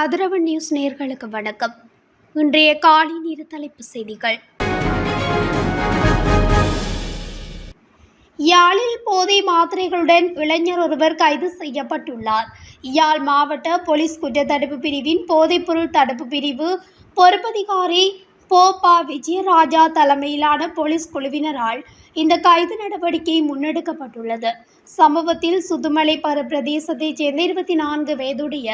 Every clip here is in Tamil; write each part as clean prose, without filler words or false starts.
கதிரவ நியூஸ் நேயர்களுக்கு வணக்கம். இன்றைய காலை நேர தலைப்புச் செய்திகள். யாழில் போதை மாத்திரைகளுடன் இளைஞர் ஒருவர் கைது செய்யப்பட்டுள்ளார். யாழ் மாவட்ட போலீஸ் குற்றத்தடுப்பு பிரிவின் போதைப்பொருள் தடுப்பு பிரிவு பொறுப்பதிகாரி போபா விஜயராஜா தலைமையிலான போலீஸ் குழுவினரால் இந்த கைது நடவடிக்கை முன்னெடுக்கப்பட்டுள்ளது. சம்பவத்தில் சுதுமலை பிரதேசத்தைச் சேர்ந்த 24 வயதுடைய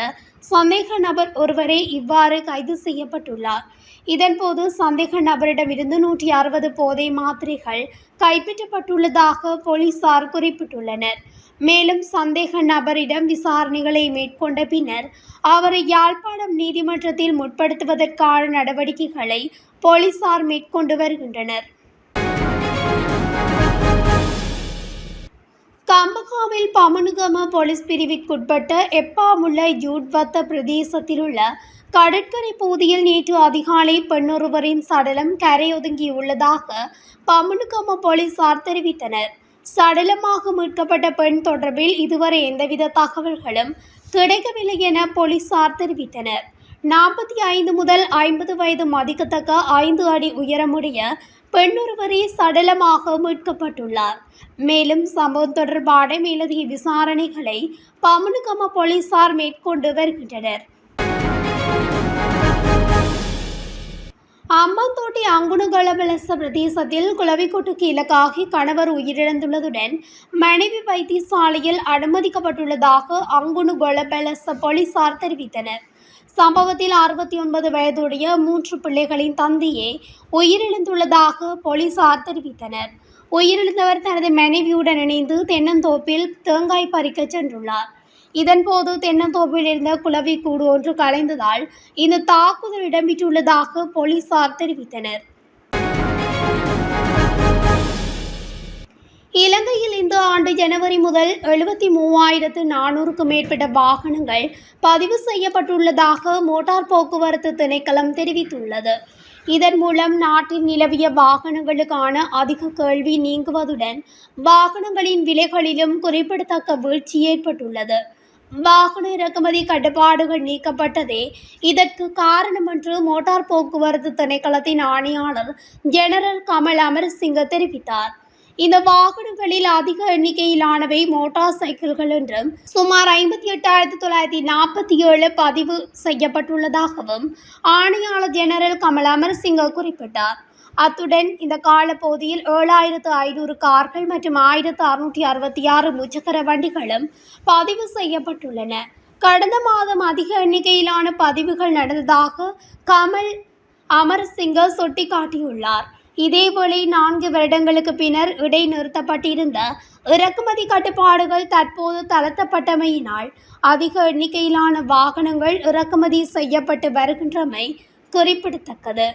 சந்தேக நபர் ஒருவரே இவ்வாறு கைது செய்யப்பட்டுள்ளார். இதன்போது சந்தேக நபரிடமிருந்து 160 போதை மாத்திரைகள் கைப்பற்றப்பட்டுள்ளதாக போலீசார் குறிப்பிட்டுள்ளனர். மேலும் சந்தேக நபரிடம் விசாரணைகளை மேற்கொண்ட பின்னர் அவரை யாழ்ப்பாணம் நீதிமன்றத்தில் முற்படுத்துவதற்கான நடவடிக்கைகளை போலீசார் மேற்கொண்டு வருகின்றனர். கம்பகாவில் பமனுகம போலீஸ் பிரிவிற்குட்பட்ட எப்பாமுல்ல யூட்வத்த பிரதேசத்தில் உள்ள கடற்கரை பகுதியில் நேற்று அதிகாலை பெண்ணொருவரின் சடலம் கரையொதுங்கியுள்ளதாக பமனுகம போலீசார் தெரிவித்தனர். சடலமாக மீட்கப்பட்ட பெண் தொடர்பில் இதுவரை எந்தவித தகவல்களும் கிடைக்கவில்லை என போலீசார் தெரிவித்தனர். 45 முதல் 50 வயது மதிக்கத்தக்க 5 அடி உயரமுடைய பெண்ணொருவரே சடலமாக மீட்கப்பட்டுள்ளார். மேலும் சம்பவம் தொடர்பான மேலதிக விசாரணைகளை பமனுகம போலீசார் மேற்கொண்டு வருகின்றனர். அம்பாந்தோட்டை அங்குணுகளபலச பிரதேசத்தில் குளவிக்கொட்டுக்கு இலக்காகி கணவர் உயிரிழந்துள்ளதுடன் மனைவி வைத்தியசாலையில் அனுமதிக்கப்பட்டுள்ளதாக அங்குணுகளபலச போலீசார் தெரிவித்தனர். சம்பவத்தில் 69 வயதுடைய 3 பிள்ளைகளின் தந்தையே உயிரிழந்துள்ளதாக போலீசார் தெரிவித்தனர். உயிரிழந்தவர் தனது மனைவியுடன் இணைந்து தென்னந்தோப்பில் தேங்காய் பறிக்க சென்றுள்ளார். இதன்போது தென்னந்தோப்பில் இருந்த குளவி கூடு ஒன்று கலைந்ததால் இந்த தாக்குதல் இடம்பெற்றுள்ளதாக போலீசார் தெரிவித்தனர். இலங்கையில் இந்த ஆண்டு ஜனவரி முதல் 73,400க்கும் மேற்பட்ட வாகனங்கள் பதிவு செய்யப்பட்டுள்ளதாக மோட்டார் போக்குவரத்து திணைக்களம் தெரிவித்துள்ளது. இதன் மூலம் நாட்டில் நிலவிய வாகனங்களுக்கான அதிக கேள்வி நீங்குவதுடன் வாகனங்களின் விலைகளிலும் குறிப்பிடத்தக்க வீழ்ச்சி ஏற்பட்டுள்ளது. வாகன இறக்குமதி கட்டுப்பாடுகள் நீக்கப்பட்டதே இதற்கு காரணம் என்று மோட்டார் போக்குவரத்து திணைக்களத்தின் ஆணையாளர் ஜெனரல் கமல் அமரசிங்க தெரிவித்தார். இந்த வாகனங்களில் அதிக எண்ணிக்கையிலானவை மோட்டார் சைக்கிள்கள் என்றும் சுமார் 58,947 பதிவு செய்யப்பட்டுள்ளதாகவும் ஆணையாளர் ஜெனரல் கமல் அமரசிங்க குறிப்பிட்டார். அத்துடன் இந்த காலப்பகுதியில் 7,500 கார்கள் மற்றும் 1,666 முச்சக்கர வண்டிகளும் பதிவு செய்யப்பட்டுள்ளன. கடந்த மாதம் அதிக எண்ணிக்கையிலான பதிவுகள் நடந்ததாக கமல் அமரசிங்க சுட்டிக்காட்டியுள்ளார். இதேவேளை 4 வருடங்களுக்கு பின்னர் இடைநிறுத்தப்பட்டிருந்த இறக்குமதி கட்டுப்பாடுகள் தற்போது தளர்த்தப்பட்டமையினால் அதிக எண்ணிக்கையிலான வாகனங்கள் இறக்குமதி செய்யப்பட்டு வருகின்றமை குறிப்பிடத்தக்கது.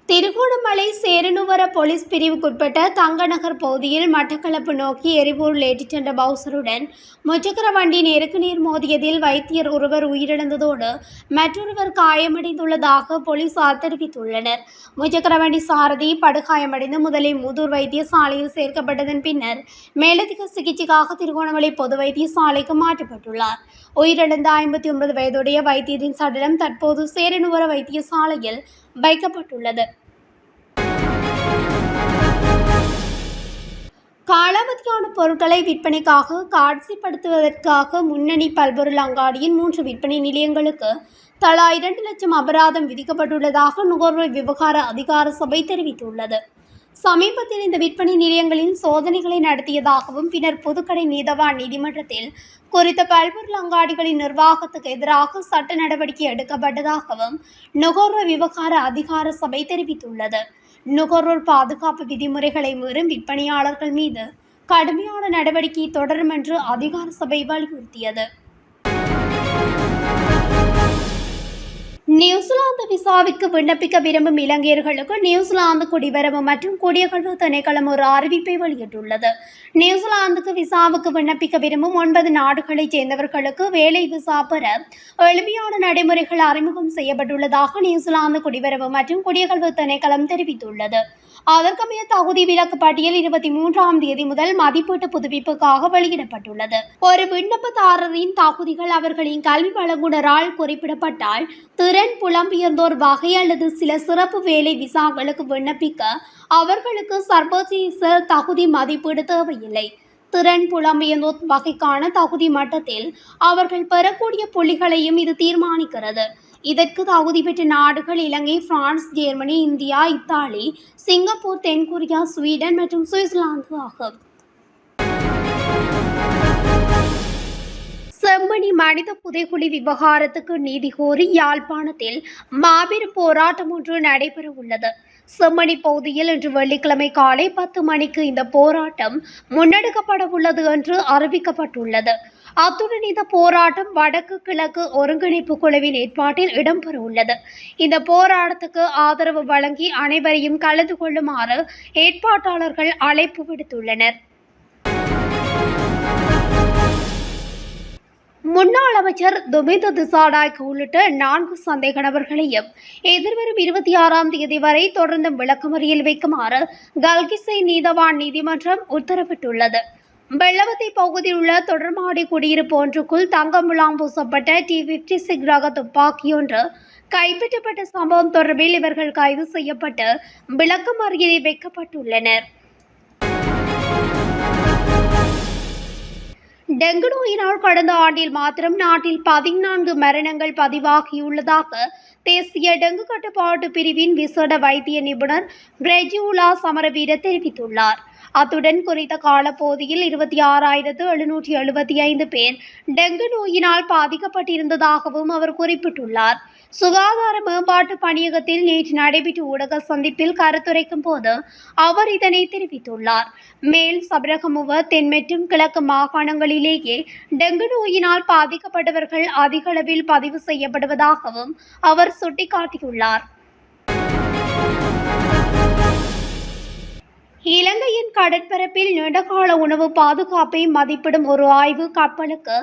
திருகோணமலை சேரனுவர போலீஸ் பிரிவுக்குட்பட்ட தங்கநகர் பகுதியில் மட்டக்களப்பு நோக்கி எரிபொருள் ஏற்றிச் சென்ற பவுசருடன் முச்சக்கர வண்டி நேருக்கு நேர் மோதியதில் வைத்தியர் ஒருவர் உயிரிழந்ததோடு மற்றொருவர் காயமடைந்துள்ளதாக போலீசார் தெரிவித்துள்ளனர். முச்சக்கர வண்டி சாரதி படுகாயமடைந்து முதலில் மூதூர் வைத்தியசாலையில் சேர்க்கப்பட்டதன் பின்னர் மேலதிக சிகிச்சைக்காக திருகோணமலை பொது வைத்தியசாலைக்கு மாற்றப்பட்டுள்ளார். உயிரிழந்த 59 வயதுடைய வைத்தியரின் சடலம் தற்போது சேரனுவர வைத்தியசாலையில் வைக்கப்பட்டுள்ளது. காலாவதியான பொருட்களை விற்பனைக்காக காட்சிப்படுத்துவதற்காக முன்னணி பல்பொருள் அங்காடியின் 3 விற்பனை நிலையங்களுக்கு தலா 2 லட்சம் அபராதம் விதிக்கப்பட்டுள்ளதாக நுகர்வோர் விவகார அதிகார சபை தெரிவித்துள்ளது. சமீபத்தில் இந்த விற்பனை நிலையங்களில் சோதனைகளை நடத்தியதாகவும் பின்னர் புதுக்கடை நீதவான் நீதிமன்றத்தில் குறித்த பல்பொருள் அங்காடிகளின் நிர்வாகத்துக்கு எதிராக சட்ட நடவடிக்கை எடுக்கப்பட்டதாகவும் நுகர்வோர் விவகார அதிகார சபை தெரிவித்துள்ளது. நுகர்வோர் பாதுகாப்பு விதிமுறைகளை மீறும் விற்பனையாளர்கள் மீது கடுமையான நடவடிக்கை தொடரும் என்று அதிகார சபை வலியுறுத்தியது. நியூசிலாந்து விசாவிற்கு விண்ணப்பிக்க விரும்பும் இலங்கையர்களுக்கு நியூசிலாந்து குடிவரவு மற்றும் குடியகல்வு திணைக்களம் ஒரு அறிவிப்பை வெளியிட்டுள்ளது. நியூசிலாந்துக்கு விசாவுக்கு விண்ணப்பிக்க விரும்பும் 9 நாடுகளைச் சேர்ந்தவர்களுக்கு வேலை விசா பெற எளிமையான நடைமுறைகள் அறிமுகம் செய்யப்பட்டுள்ளதாக நியூசிலாந்து குடிவரவு மற்றும் குடியகல்வு திணைக்களம் தெரிவித்துள்ளது. அதற்கமைய தகுதி விலக்கு பட்டியல் 23ஆம் தேதி முதல் மதிப்பீட்டு புதுப்பிப்புக்காக வெளியிடப்பட்டுள்ளது. ஒரு விண்ணப்பதாரரின் தகுதிகள் அவர்களின் கல்வி வழங்குனரால் குறிப்பிடப்பட்டால் திறன் புலம்பெயர்ந்தோர் வகை அல்லது சில சிறப்பு வேலை விசாக்களுக்கு விண்ணப்பிக்க அவர்களுக்கு சர்வதேச தகுதி மதிப்பீடு தேவையில்லை. திறன் புலம்பெயர்ந்தோர் வகைக்கான தகுதி மட்டத்தில் அவர்கள் பெறக்கூடிய புள்ளிகளையும் இது தீர்மானிக்கிறது. இதற்கு தகுதி பெற்ற நாடுகள் Ilangai, France, Germany, India, Italy, Singapore, தென்கொரியா, ஸ்வீடன் மற்றும் சுவிட்சர்லாந்து ஆகும். செம்மணி மனித புதைகுழி விவகாரத்துக்கு நீதி கோரி யாழ்ப்பாணத்தில் மாபெரும் போராட்டம் ஒன்று நடைபெற உள்ளது. செம்மணி பகுதியில் இன்று வெள்ளிக்கிழமை காலை 10 மணிக்கு இந்த போராட்டம் முன்னெடுக்கப்பட உள்ளது என்று அறிவிக்கப்பட்டுள்ளது. அத்துடன் இந்த போராட்டம் வடக்கு கிழக்கு ஒருங்கிணைப்பு குழுவின் ஏற்பாட்டில் இடம்பெற உள்ளது. இந்த போராட்டத்துக்கு ஆதரவு வழங்கி அனைவரையும் கலந்து கொள்ளுமாறு ஏற்பாட்டாளர்கள் அழைப்பு விடுத்துள்ளனர். முன்னாள் அமைச்சர் துமிந்த திசாநாயக்க உள்ளிட்ட 4 சந்தேக நபர்களையும் எதிர்வரும் 26ஆம் தேதி வரை தொடர்ந்து விளக்கமறியல் வைக்குமாறு கல்கிசை நீதவான் நீதிமன்றம் உத்தரவிட்டுள்ளது. வெள்ளவத்தை பகுதியில் உள்ள தொடர்மாடி குடியிருப்பு ஒன்றுக்குள் தங்க முலாம் பூசப்பட்ட T56 ரக துப்பாக்கியொன்று கைப்பற்றப்பட்ட சம்பவம் தொடர்பில் இவர்கள் கைது செய்யப்பட்டு விளக்கமறியலில் வைக்கப்பட்டுள்ளனர். டெங்கு நோயினால் கடந்த ஆண்டில் மாத்திரம் நாட்டில் 14 மரணங்கள் பதிவாகியுள்ளதாக தேசிய டெங்கு கட்டுப்பாட்டு பிரிவின் விசேட வைத்திய நிபுணர் கிரெஜியுலா சமரவீர தெரிவித்துள்ளார். அத்துடன் குறித்த காலப்பகுதியில் 26,775 பேர் டெங்கு நோயினால் பாதிக்கப்பட்டிருந்ததாகவும் அவர் குறிப்பிட்டுள்ளார். சுகாதார மேம்பாட்டு பணியகத்தில் நேற்று நடைபெற்ற ஊடக சந்திப்பில் கருத்துரைக்கும் போது அவர் இதனை தெரிவித்துள்ளார். மேல் சபரகமுவ, தென் மற்றும் கிழக்கு மாகாணங்களிலேயே டெங்கு நோயினால் பாதிக்கப்பட்டவர்கள் அதிக அளவில் பதிவு செய்யப்படுவதாகவும் அவர் சுட்டிக்காட்டியுள்ளார். இலங்கையின் கடற்பரப்பில் நீண்டகால உணவு பாதுகாப்பை மதிப்பிடும் ஒரு ஆய்வு கப்பலுக்கு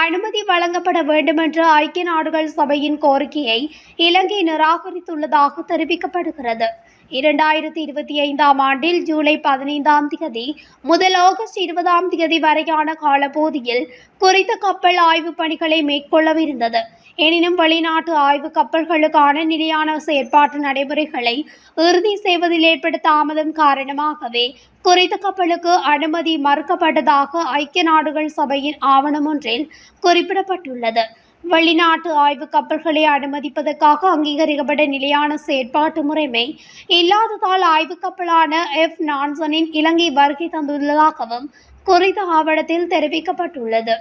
அனுமதி வழங்கப்பட வேண்டுமென்ற ஐக்கிய நாடுகள் சபையின் கோரிக்கையை இலங்கை நிராகரித்துள்ளதாக தெரிவிக்கப்படுகிறது. 2025ஆம் ஆண்டில் ஜூலை 15ஆம் தேதி முதல் ஆகஸ்ட் 20ஆம் தேதி வரையான காலப்பகுதியில் குறித்த கப்பல் ஆய்வு பணிகளை மேற்கொள்ளவிருந்தது. எனினும் வெளிநாட்டு ஆய்வு கப்பல்களுக்கான நிலையான செயற்பாட்டு நடைமுறைகளை இறுதி செய்வதில் ஏற்பட்ட தாமதம் காரணமாகவே குறித்த கப்பலுக்கு அனுமதி மறுக்கப்பட்டதாக ஐக்கிய நாடுகள் சபையின் ஆவணம் ஒன்றில் குறிப்பிடப்பட்டுள்ளது. வெளிநாட்டு ஆய்வு கப்பல்களை அனுமதிப்பதற்காக அங்கீகரிக்கப்பட்ட நிலையான செயற்பாட்டு முறைமை இல்லாததால் ஆய்வு கப்பலான எஃப் நான்சனின் இலங்கை வருகை தந்துள்ளதாகவும் குறித்த ஆவணத்தில் தெரிவிக்கப்பட்டுள்ளது.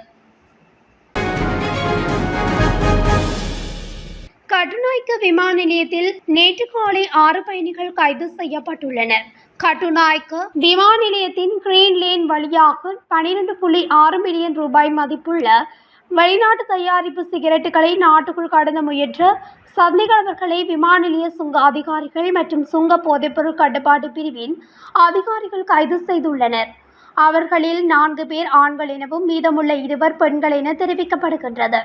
கட்டுநாயக்க விமான நிலையத்தில் நேற்று காலை 6 பயணிகள் கைது செய்யப்பட்டுள்ளனர். கட்டுநாயக்க விமான நிலையத்தின் கிரீன் லேன் வழியாக 12.6 மில்லியன் ரூபாய் மதிப்புள்ள வெளிநாட்டு தயாரிப்பு சிகரெட்டுகளை நாட்டுக்குள் கடந்த முயன்ற சந்தேக நபர்களை விமான நிலைய சுங்க அதிகாரிகள் மற்றும் சுங்க போதைப்பொருள் கட்டுப்பாட்டு பிரிவின் அதிகாரிகள் கைது செய்துள்ளனர். அவர்களில் 4 பேர் ஆண்கள் எனவும் மீதமுள்ள 2 பெண்கள் என தெரிவிக்கப்படுகின்றது.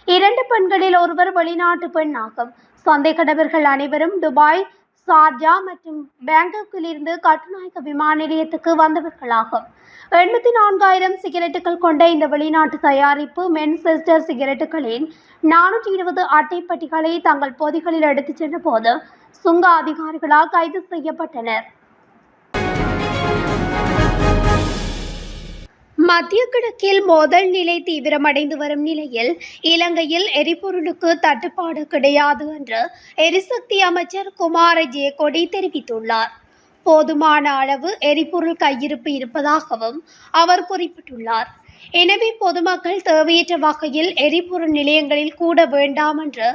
2 பெண்களில் ஒருவர் வெளிநாட்டு பெண் ஆகும். சந்தேக நபர்கள் அனைவரும் துபாய், சார்ஜா மற்றும் பேங்காக்கில் இருந்து கட்டுநாயக்க விமான நிலையத்துக்கு வந்தவர்களாகும். 84,000 சிகரெட்டுகள் கொண்ட இந்த வெளிநாட்டு தயாரிப்பு மென்செஸ்டர் சிகரெட்டுகளின் 420 அட்டைப்பட்டிகளை தங்கள் பொதிகளில் எடுத்துச் சென்ற போது சுங்க அதிகாரிகளால் கைது செய்யப்பட்டனர். மத்திய கிழக்கில் மோதல் நிலை தீவிரமடைந்து வரும் நிலையில் இலங்கையில் எரிபொருளுக்கு தட்டுப்பாடு கிடையாது என்று எரிசக்தி அமைச்சர் குமார ஜெயக்கொடி தெரிவித்துள்ளார். போதுமான அளவு எரிபொருள் கையிருப்பு இருப்பதாகவும் அவர் குறிப்பிட்டுள்ளார். எனவே பொதுமக்கள் தேவையற்ற வகையில் எரிபொருள் நிலையங்களில் கூட வேண்டாம் என்று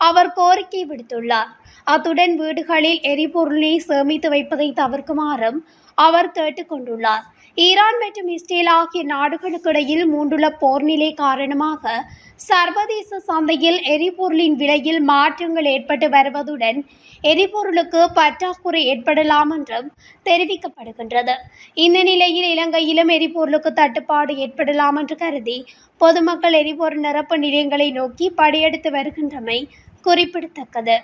அவர் கோரிக்கை விடுத்துள்ளார். அத்துடன் வீடுகளில் எரிபொருளை சேமித்து வைப்பதை தவிர்க்குமாறும் அவர் கேட்டுக்கொண்டுள்ளார். ஈரான் மற்றும் இஸ்ரேல் ஆகிய நாடுகளுக்கு இடையில் மூண்டுள்ள போர் நிலை காரணமாக சர்வதேச சந்தையில் எரிபொருளின் விலையில் மாற்றங்கள் ஏற்பட்டு வருவதுடன் எரிபொருளுக்கு பற்றாக்குறை ஏற்படலாம் என்றும் தெரிவிக்கப்படுகின்றது. இந்த நிலையில் இலங்கையிலும் எரிபொருளுக்கு தட்டுப்பாடு ஏற்படலாம் என்று கருதி பொதுமக்கள் எரிபொருள் நிரப்பு நிலையங்களை நோக்கி படையெடுத்து வருகின்றமை குறிப்பிடத்தக்கது.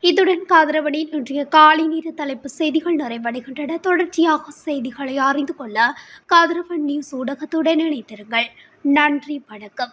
இத்துடன் காதரவனின் இன்றைய காலை நேர தலைப்பு செய்திகள் நிறைவடைகின்றன. தொடர்ச்சியாக செய்திகளை அறிந்து கொள்ள காதரவன் நியூஸ் ஊடகத்துடன் இணைந்திருங்கள். நன்றி, வணக்கம்.